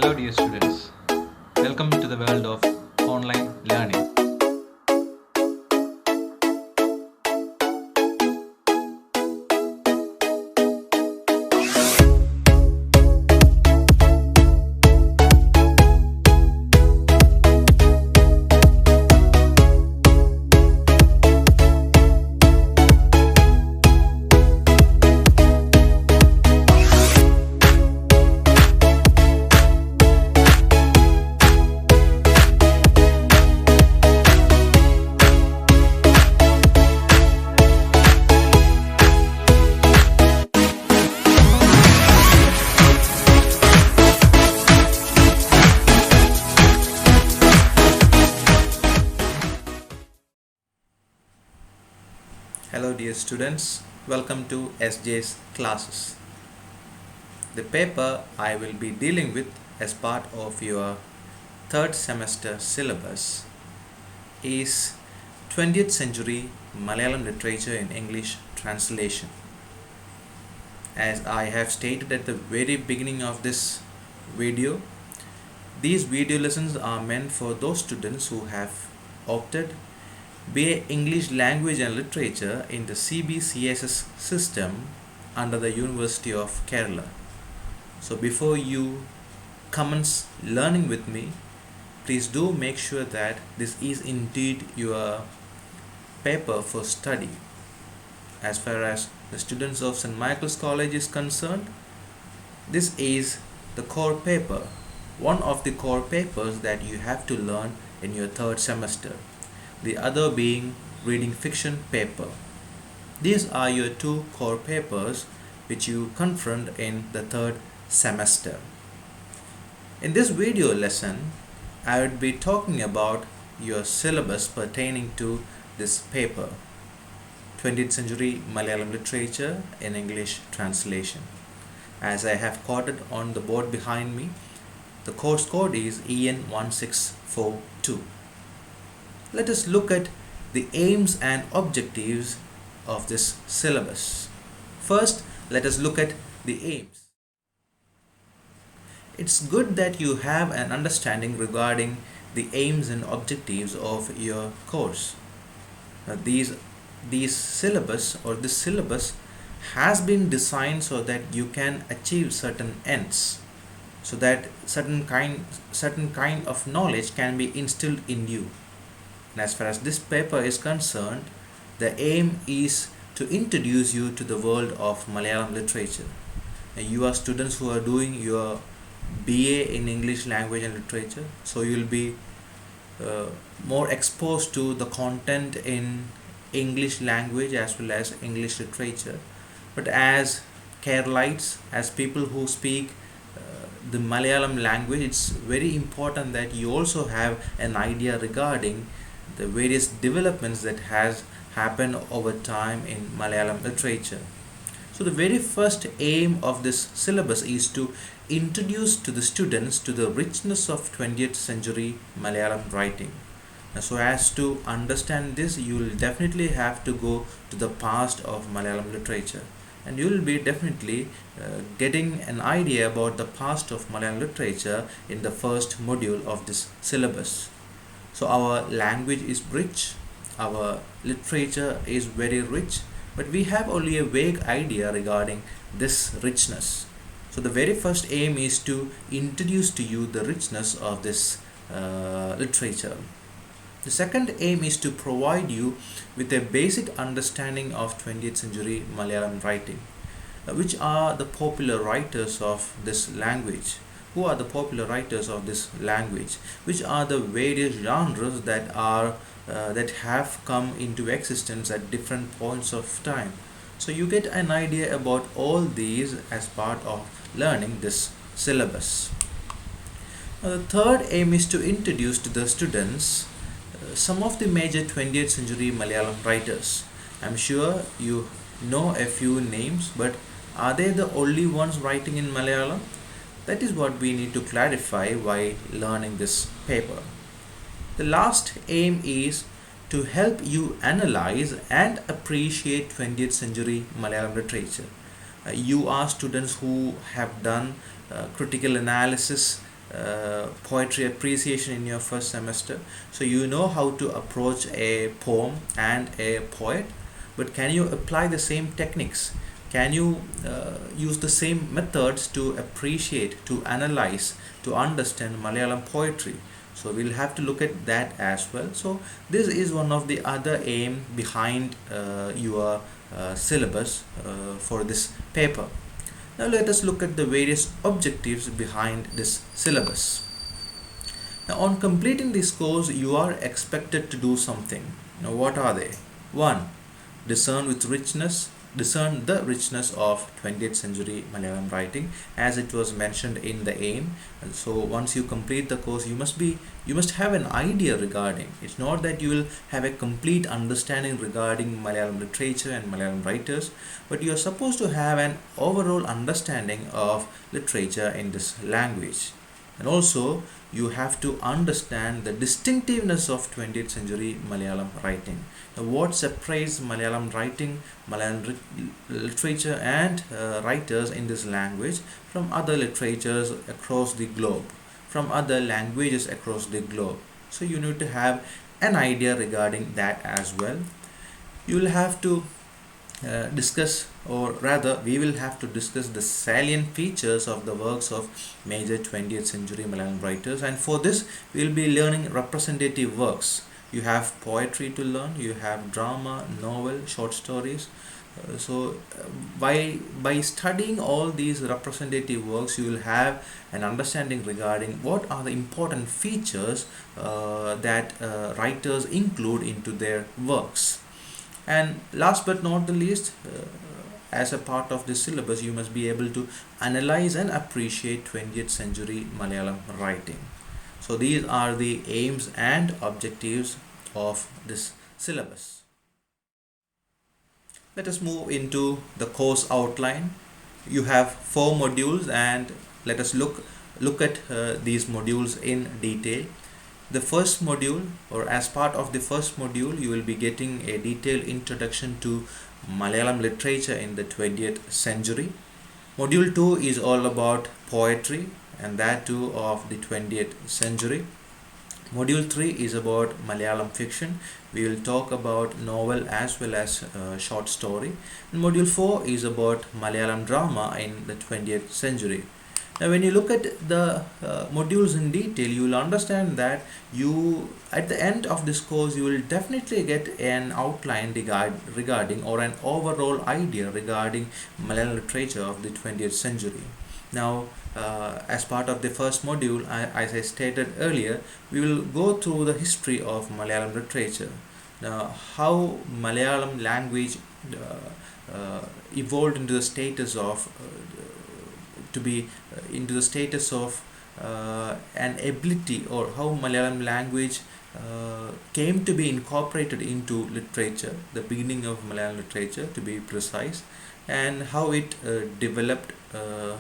Hello dear students, welcome to the world of online learning. Hello dear students, welcome to SJ's classes. The paper I will be dealing with as part of your third semester syllabus is 20th Century Malayalam Literature in English Translation. As I have stated at the very beginning of this video, these video lessons are meant for those students who have opted BA English Language and Literature in the CBCSS system under the University of Kerala. So before you commence learning with me, please do make sure that this is indeed your paper for study. As far as the students of St. Michael's College is concerned, this is the core paper, one of the core papers that you have to learn in your third semester. The other being reading fiction paper. These are your two core papers which you confront in the third semester. In this video lesson, I would be talking about your syllabus pertaining to this paper, 20th Century Malayalam Literature in English Translation. As I have quoted on the board behind me, the course code is EN1642. Let us look at the aims and objectives of this syllabus. First, let us look at the aims. It's good that you have an understanding regarding the aims and objectives of your course. Now, this syllabus has been designed so that you can achieve certain ends, so that certain kind of knowledge can be instilled in you. And as far as this paper is concerned, the aim is to introduce you to the world of Malayalam literature. And you are students who are doing your BA in English Language and Literature, so you will be more exposed to the content in English language as well as English literature. But as Keralites, as people who speak the Malayalam language, it's very important that you also have an idea regarding the various developments that has happened over time in Malayalam literature. So the very first aim of this syllabus is to introduce to the students to the richness of 20th century Malayalam writing. Now, so as to understand this, you will definitely have to go to the past of Malayalam literature, and you will be definitely getting an idea about the past of Malayalam literature in the first module of this syllabus. So our language is rich, our literature is very rich, but we have only a vague idea regarding this richness. So the very first aim is to introduce to you the richness of this literature. The second aim is to provide you with a basic understanding of 20th century Malayalam writing. Which are the popular writers of this language? Who are the popular writers of this language? Which are the various genres that have come into existence at different points of time? So you get an idea about all these as part of learning this syllabus. Now, the third aim is to introduce to the students some of the major 20th century Malayalam writers. I'm sure you know a few names, but are they the only ones writing in Malayalam? That is what we need to clarify while learning this paper. The last aim is to help you analyze and appreciate 20th century Malayalam literature. You are students who have done critical analysis poetry appreciation in your first semester, so you know how to approach a poem and a poet. But can you apply the same techniques? Can you use the same methods to appreciate, to analyze, to understand Malayalam poetry? So we'll have to look at that as well. So this is one of the other aim behind your syllabus for this paper. Now let us look at the various objectives behind this syllabus. Now on completing this course, you are expected to do something. Now what are they? 1. Discern the richness of 20th century Malayalam writing, as it was mentioned in the aim. And so once you complete the course, you must have an idea regarding. It's not that you will have a complete understanding regarding Malayalam literature and Malayalam writers, but you are supposed to have an overall understanding of literature in this language. And also you have to understand the distinctiveness of 20th century Malayalam writing. Now, what separates Malayalam writing, Malayalam literature and writers in this language from other literatures across the globe, from other languages across the globe? So you need to have an idea regarding that as well. You will have to discuss, or rather we will have to discuss the salient features of the works of major 20th century Malayalam writers, and for this we will be learning representative works. You have poetry to learn, you have drama, novel, short stories. By studying all these representative works, you will have an understanding regarding what are the important features that writers include into their works. And last but not the least, as a part of this syllabus, you must be able to analyze and appreciate 20th century Malayalam writing. So these are the aims and objectives of this syllabus. Let us move into the course outline. You have 4 modules, and let us look at these modules in detail. The first module, or as part of the first module, you will be getting a detailed introduction to Malayalam literature in the 20th century. Module 2 is all about poetry, and that too of the 20th century. Module 3 is about Malayalam fiction. We will talk about novel as well as short story. And module 4 is about Malayalam drama in the 20th century. Now when you look at the modules in detail, you will understand that at the end of this course you will definitely get an outline regarding, or an overall idea regarding Malayalam literature of the 20th century. Now as part of the first module, as I stated earlier, we will go through the history of Malayalam literature. Now how Malayalam language evolved into the status of an ability, or how Malayalam language came to be incorporated into literature, the beginning of Malayalam literature to be precise, and how it developed,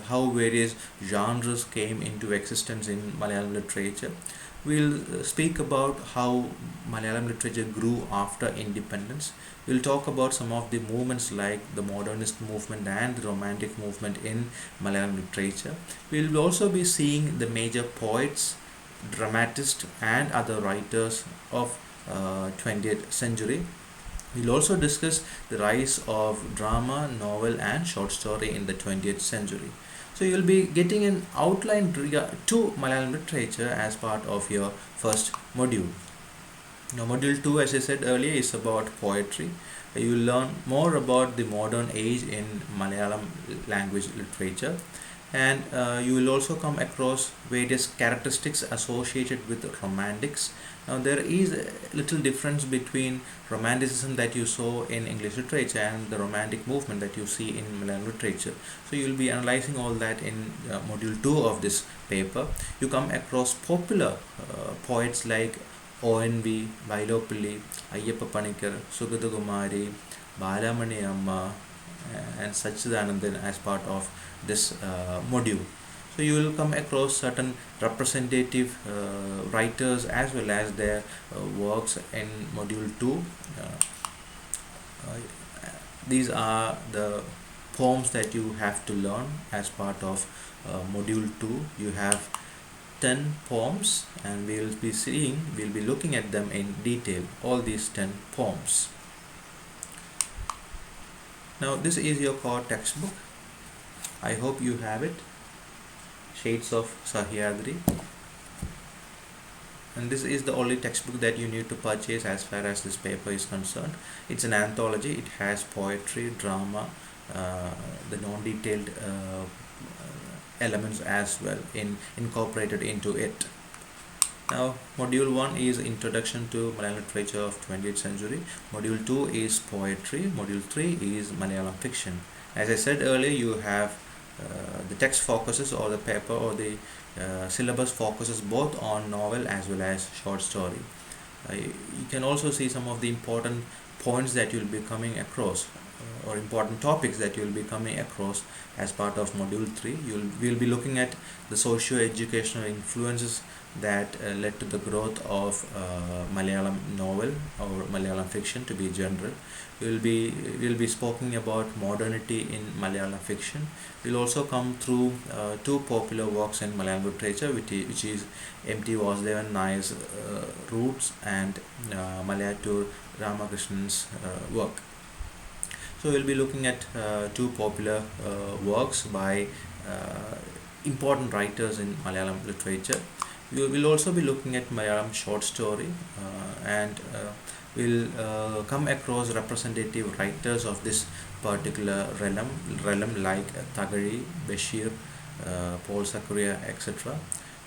how various genres came into existence in Malayalam literature. We'll speak about how Malayalam literature grew after independence. We'll talk about some of the movements like the modernist movement and the romantic movement in Malayalam literature. We'll also be seeing the major poets, dramatists and other writers of 20th century. We'll also discuss the rise of drama, novel and short story in the 20th century. So you'll be getting an outline to Malayalam literature as part of your first module. Now module 2, as I said earlier, is about poetry. You will learn more about the modern age in Malayalam language literature, and you will also come across various characteristics associated with romantics. Now there is a little difference between romanticism that you saw in English literature and the romantic movement that you see in Malayalam literature. So you will be analyzing all that in module 2 of this paper. You come across popular poets like ONV, Vailopilli, Ayyappa Panikar, Sugata Kumari, Balamani Amma and Sachidanandan as part of this module. So you will come across certain representative writers as well as their works in module 2. These are the poems that you have to learn as part of module 2. You have 10 poems, and we'll be looking at them in detail, all these 10 poems. Now this is your core textbook. I hope you have it, Shades of Sahyadri, and this is the only textbook that you need to purchase as far as this paper is concerned. It's an anthology. It has poetry, drama, the non-detailed elements as well incorporated into it. Now module 1 is Introduction to Malayalam Literature of 20th Century. Module 2 is Poetry. Module 3 is Malayalam Fiction. As I said earlier, you have the text focuses, or the paper or the syllabus focuses both on novel as well as short story. You can also see some of the important points that you will be coming across, or important topics that you will be coming across as part of module 3. We'll be looking at the socio-educational influences that led to the growth of Malayalam novel or Malayalam fiction to be general. We'll be speaking about modernity in Malayalam fiction. We'll also come through two popular works in Malayalam literature, which is M.T. Vasudevan Nayar's Roots and Malayattur Ramakrishnan's work. So we'll be looking at two popular works by important writers in Malayalam literature. We will also be looking at Malayalam short story, and we'll come across representative writers of this particular realm like Tagari, Bashir, Paul Sakaria, etc.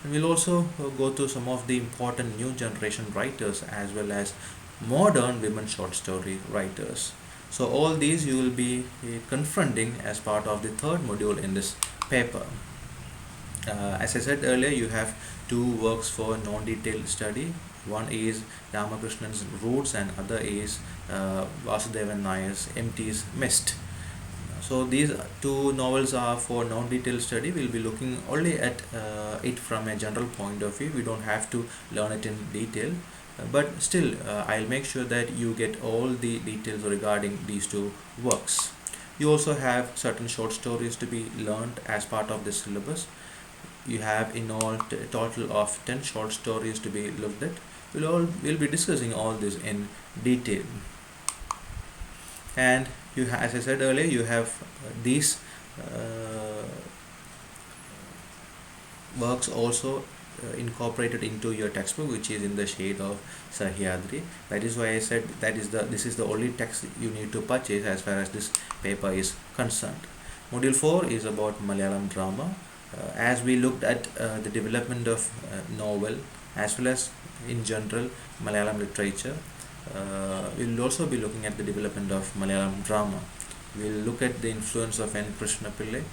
And we'll also go through some of the important new generation writers as well as modern women short story writers. So all these you will be confronting as part of the third module in this paper. As I said earlier, you have two works for non-detailed study. One is Ramakrishnan's Roots and other is Vasudevan Nayar's M.T.'s Mist. So these two novels are for non-detailed study. We'll be looking only at it from a general point of view. We don't have to learn it in detail. But still, I'll make sure that you get all the details regarding these two works. You also have certain short stories to be learned as part of this syllabus. You have in all total of 10 short stories to be looked at. We'll be discussing all this in detail. And as I said earlier, you have these works also incorporated into your textbook, which is in the shade of Sahyadri. That is why I said this is the only text you need to purchase as far as this paper is concerned. Module 4 is about Malayalam drama. As we looked at the development of novel as well as in general Malayalam literature, we'll also be looking at the development of Malayalam drama. We'll look at the influence of N. Krishna Pillai,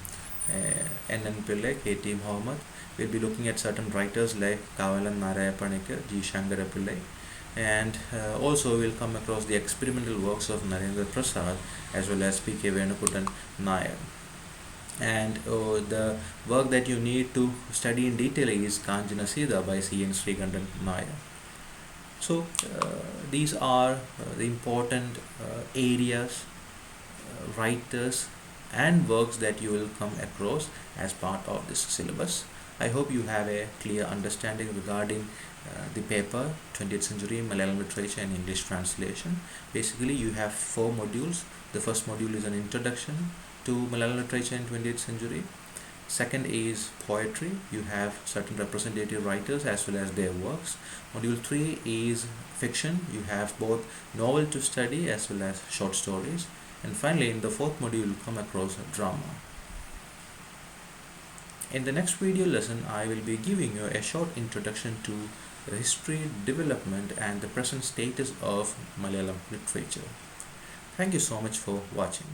N. Pillai, K.T. Muhammad. We'll be looking at certain writers like Kavalan Naraya Panikar, G. Shankara Pillai, and also we'll come across the experimental works of Narendra Prasad as well as P.K. Venukuttan Nayar. And the work that you need to study in detail is Kanjana Sida by C.N. Srikandan Nayar. So these are the important areas, writers and works that you will come across as part of this syllabus. I hope you have a clear understanding regarding the paper 20th Century Malayalam Literature and English Translation. Basically, you have 4 modules. The first module is an introduction to Malayalam Literature in 20th Century. Second is poetry. You have certain representative writers as well as their works. Module 3 is fiction. You have both novel to study as well as short stories. And finally, in the 4th module, you come across drama. In the next video lesson, I will be giving you a short introduction to the history, development and the present status of Malayalam literature. Thank you so much for watching.